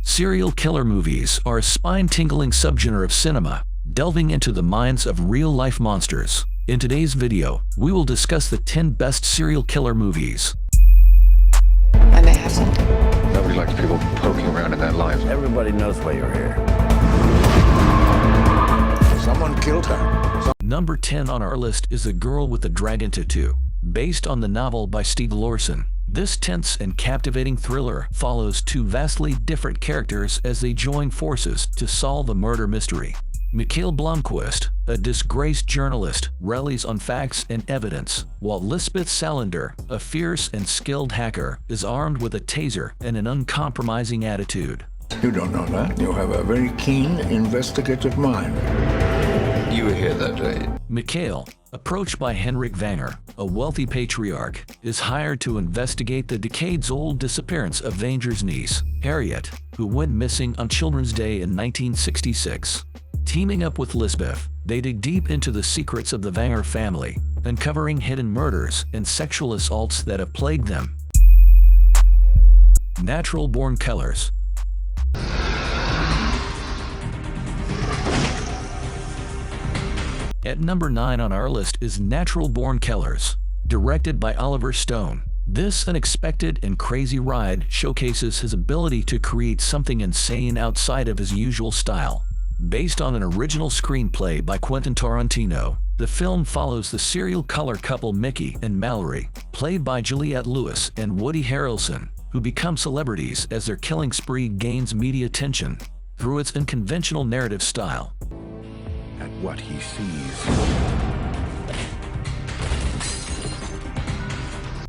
Serial killer movies are a spine-tingling subgenre of cinema, delving into the minds of real-life monsters. In today's video, we will discuss the 10 best serial killer movies. I may have something. Nobody likes people poking around in their lives. Everybody knows why you're here. Someone killed her. Number 10 on our list is The Girl with the Dragon Tattoo. Based on the novel by Steve Lorson, this tense and captivating thriller follows two vastly different characters as they join forces to solve a murder mystery. Mikhail Blomkvist, a disgraced journalist, relies on facts and evidence, while Lisbeth Salander, a fierce and skilled hacker, is armed with a taser and an uncompromising attitude. You don't know that. You have a very keen, investigative mind. You were here that day. Mikhail, approached by Henrik Vanger, a wealthy patriarch, is hired to investigate the decades-old disappearance of Vanger's niece, Harriet, who went missing on Children's Day in 1966. Teaming up with Lisbeth, they dig deep into the secrets of the Vanger family, uncovering hidden murders and sexual assaults that have plagued them. Natural-born killers. At number 9 on our list is Natural-Born Killers, directed by Oliver Stone. This unexpected and crazy ride showcases his ability to create something insane outside of his usual style. Based on an original screenplay by Quentin Tarantino, the film follows the serial killer couple Mickey and Mallory, played by Juliette Lewis and Woody Harrelson, who become celebrities as their killing spree gains media attention through its unconventional narrative style. At what he sees.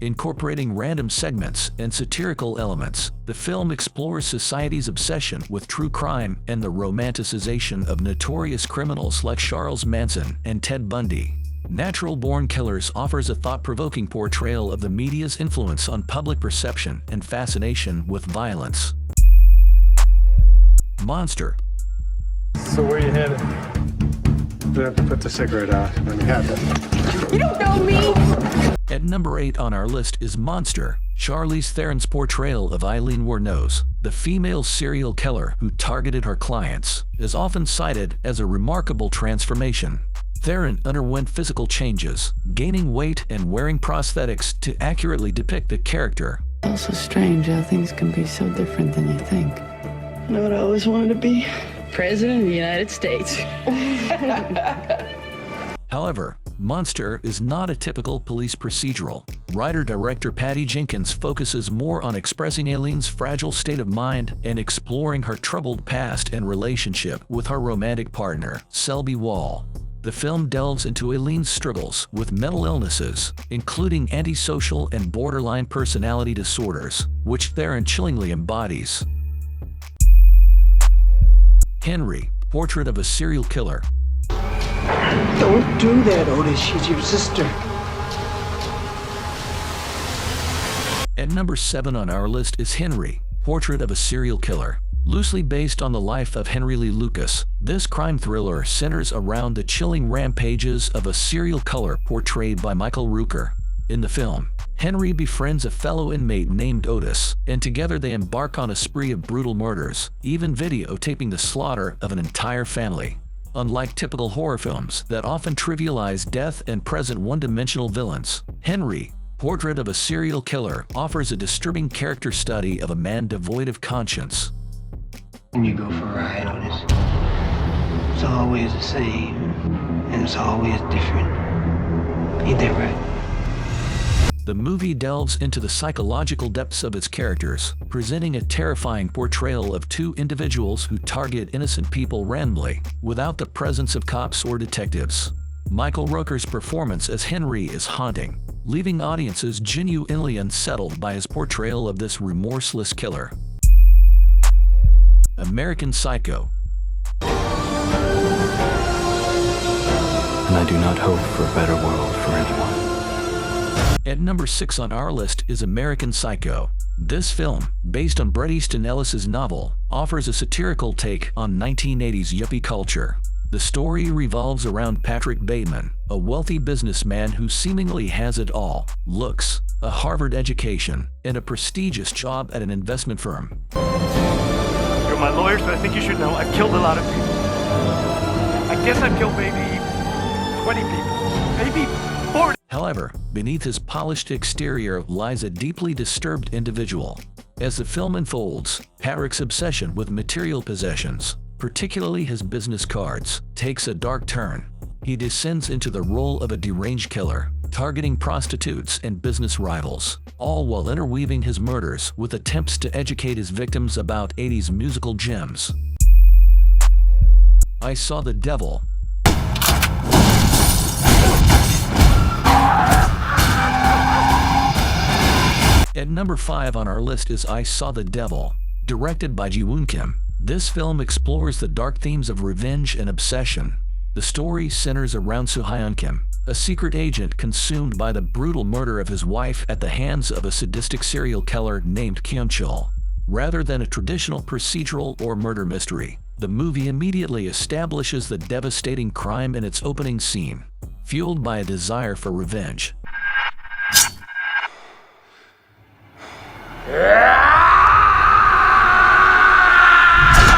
Incorporating random segments and satirical elements, the film explores society's obsession with true crime and the romanticization of notorious criminals like Charles Manson and Ted Bundy. Natural-Born Killers offers a thought-provoking portrayal of the media's influence on public perception and fascination with violence. Monster. So where you headed? You have to put the cigarette out. Let me have it. You don't know me! At number 8 on our list is Monster, Charlize Theron's portrayal of Eileen Wuornos, the female serial killer who targeted her clients, is often cited as a remarkable transformation. Theron underwent physical changes, gaining weight and wearing prosthetics to accurately depict the character. It's also strange how things can be so different than you think. You know what I always wanted to be? President of the United States. However, Monster is not a typical police procedural. Writer-director Patty Jenkins focuses more on expressing Eileen's fragile state of mind and exploring her troubled past and relationship with her romantic partner, Selby Wall. The film delves into Eileen's struggles with mental illnesses, including antisocial and borderline personality disorders, which Theron chillingly embodies. Henry, Portrait of a Serial Killer. Don't do that, Otis. She's your sister. At number 7 on our list is Henry, Portrait of a Serial Killer. Loosely based on the life of Henry Lee Lucas, this crime thriller centers around the chilling rampages of a serial killer portrayed by Michael Rooker. In the film, Henry befriends a fellow inmate named Otis, and together they embark on a spree of brutal murders, even videotaping the slaughter of an entire family. Unlike typical horror films that often trivialize death and present one-dimensional villains, Henry, Portrait of a Serial Killer offers a disturbing character study of a man devoid of conscience. When you go for a ride, Otis, it's always the same, and it's always different. Ain't that right? The movie delves into the psychological depths of its characters, presenting a terrifying portrayal of two individuals who target innocent people randomly, without the presence of cops or detectives. Michael Rooker's performance as Henry is haunting, leaving audiences genuinely unsettled by his portrayal of this remorseless killer. American Psycho. And I do not hope for a better world for anyone. At number 6 on our list is American Psycho. This film, based on Bret Easton Ellis's novel, offers a satirical take on 1980s yuppie culture. The story revolves around Patrick Bateman, a wealthy businessman who seemingly has it all: looks, a Harvard education, and a prestigious job at an investment firm. Good lawyers, but I think you should know I've killed a lot of people. I guess I've killed maybe 20 people, maybe 40. However, beneath his polished exterior lies a deeply disturbed individual. As the film unfolds, Patrick's obsession with material possessions, particularly his business cards, takes a dark turn. He descends into the role of a deranged killer, targeting prostitutes and business rivals, all while interweaving his murders with attempts to educate his victims about 80s musical gems. I Saw the Devil. At number 5 on our list is I Saw the Devil, directed by Ji-woon Kim. This film explores the dark themes of revenge and obsession. The story centers around Soo-hyun Kim, a secret agent consumed by the brutal murder of his wife at the hands of a sadistic serial killer named Kyung-chul. Rather than a traditional procedural or murder mystery, the movie immediately establishes the devastating crime in its opening scene, fueled by a desire for revenge.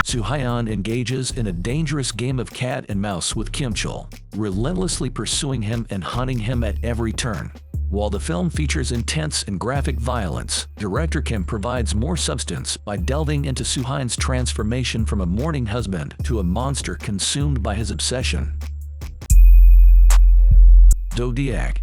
Soo-hyun engages in a dangerous game of cat and mouse with Kyung-chul, relentlessly pursuing him and hunting him at every turn. While the film features intense and graphic violence, director Kim provides more substance by delving into Soo-hyun's transformation from a mourning husband to a monster consumed by his obsession. Zodiac.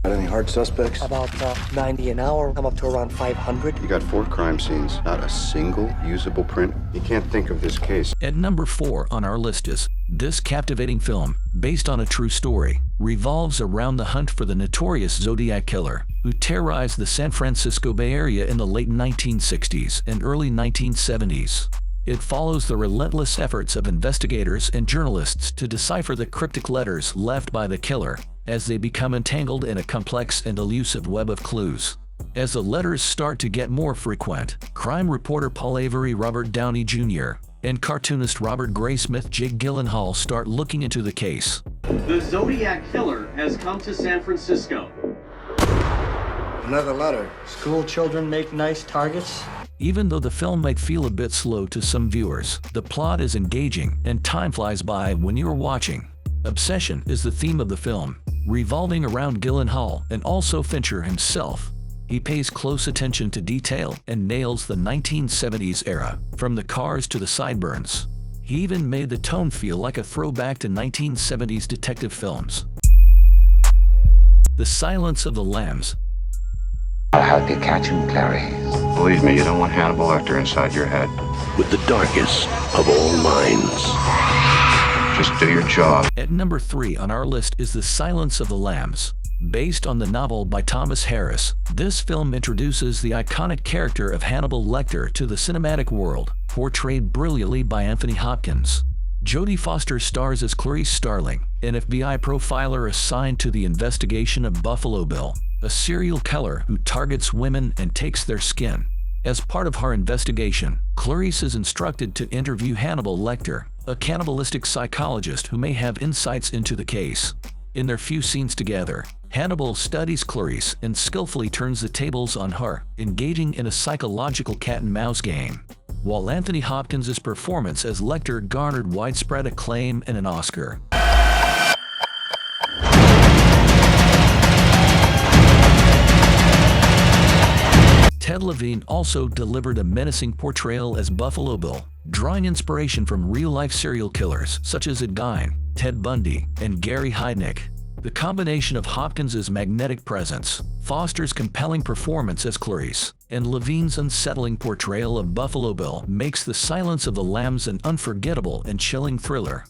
Got any hard suspects? About 90 an hour, come up to around 500. You got 4 crime scenes, not a single usable print. You can't think of this case. At number 4 on our list is this captivating film, based on a true story, revolves around the hunt for the notorious Zodiac killer, who terrorized the San Francisco Bay Area in the late 1960s and early 1970s. It follows the relentless efforts of investigators and journalists to decipher the cryptic letters left by the killer as they become entangled in a complex and elusive web of clues. As the letters start to get more frequent, crime reporter Paul Avery Robert Downey Jr. and cartoonist Robert Graysmith Jake Gyllenhaal start looking into the case. The Zodiac Killer has come to San Francisco. Another letter. School children make nice targets. Even though the film might feel a bit slow to some viewers, the plot is engaging and time flies by when you're watching. Obsession is the theme of the film, revolving around Gyllenhaal and also Fincher himself. He pays close attention to detail and nails the 1970s era, from the cars to the sideburns. He even made the tone feel like a throwback to 1970s detective films. The Silence of the Lambs. I'll help you catch him, Clary. Believe me, you don't want Hannibal Lecter inside your head. With the darkest of all minds. Just do your job. At number 3 on our list is The Silence of the Lambs. Based on the novel by Thomas Harris, this film introduces the iconic character of Hannibal Lecter to the cinematic world, portrayed brilliantly by Anthony Hopkins. Jodie Foster stars as Clarice Starling, an FBI profiler assigned to the investigation of Buffalo Bill, a serial killer who targets women and takes their skin. As part of her investigation, Clarice is instructed to interview Hannibal Lecter, a cannibalistic psychologist who may have insights into the case. In their few scenes together, Hannibal studies Clarice and skillfully turns the tables on her, engaging in a psychological cat-and-mouse game. While Anthony Hopkins' performance as Lecter garnered widespread acclaim and an Oscar. Ted Levine also delivered a menacing portrayal as Buffalo Bill, drawing inspiration from real-life serial killers such as Ed Gein, Ted Bundy, and Gary Heidnik. The combination of Hopkins' magnetic presence, Foster's compelling performance as Clarice, and Levine's unsettling portrayal of Buffalo Bill makes The Silence of the Lambs an unforgettable and chilling thriller.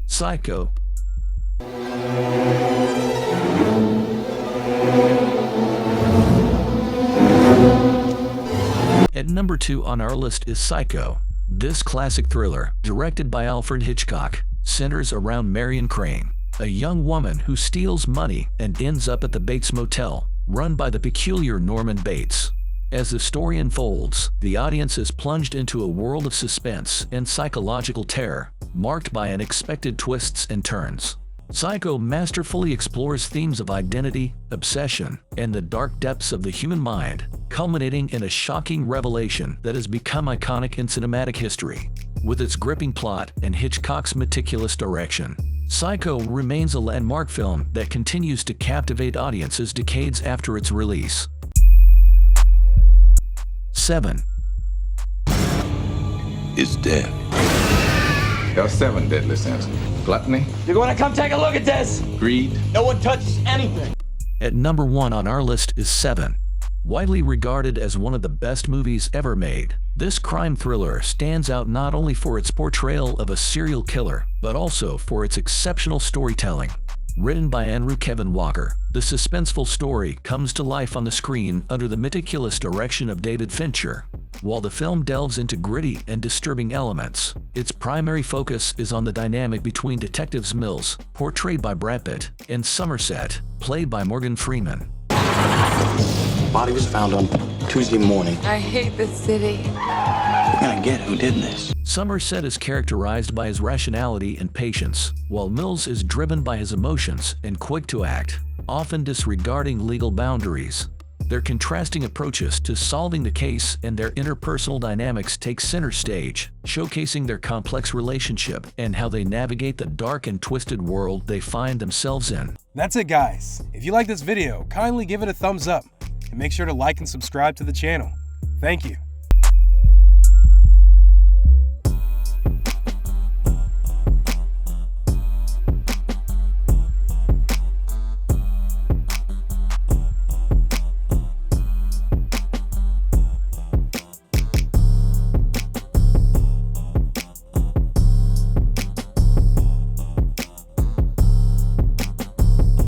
Psycho. At number 2 on our list is Psycho. This classic thriller, directed by Alfred Hitchcock, centers around Marion Crane, a young woman who steals money and ends up at the Bates Motel, run by the peculiar Norman Bates. As the story unfolds, the audience is plunged into a world of suspense and psychological terror, marked by unexpected twists and turns. Psycho masterfully explores themes of identity, obsession, and the dark depths of the human mind, culminating in a shocking revelation that has become iconic in cinematic history. With its gripping plot and Hitchcock's meticulous direction, Psycho remains a landmark film that continues to captivate audiences decades after its release. 7. Is death. There are 7 deadly sins. Gluttony. You're gonna come take a look at this? Greed. No one touches anything. At number 1 on our list is 7. Widely regarded as one of the best movies ever made, this crime thriller stands out not only for its portrayal of a serial killer, but also for its exceptional storytelling. Written by Andrew Kevin Walker, the suspenseful story comes to life on the screen under the meticulous direction of David Fincher. While the film delves into gritty and disturbing elements, its primary focus is on the dynamic between detectives Mills, portrayed by Brad Pitt, and Somerset, played by Morgan Freeman. Body was found on Tuesday morning. I hate this city. We're gonna get who did this. Somerset is characterized by his rationality and patience, while Mills is driven by his emotions and quick to act, often disregarding legal boundaries. Their contrasting approaches to solving the case and their interpersonal dynamics take center stage, showcasing their complex relationship and how they navigate the dark and twisted world they find themselves in. That's it, guys. If you like this video, kindly give it a thumbs up and make sure to like and subscribe to the channel. Thank you.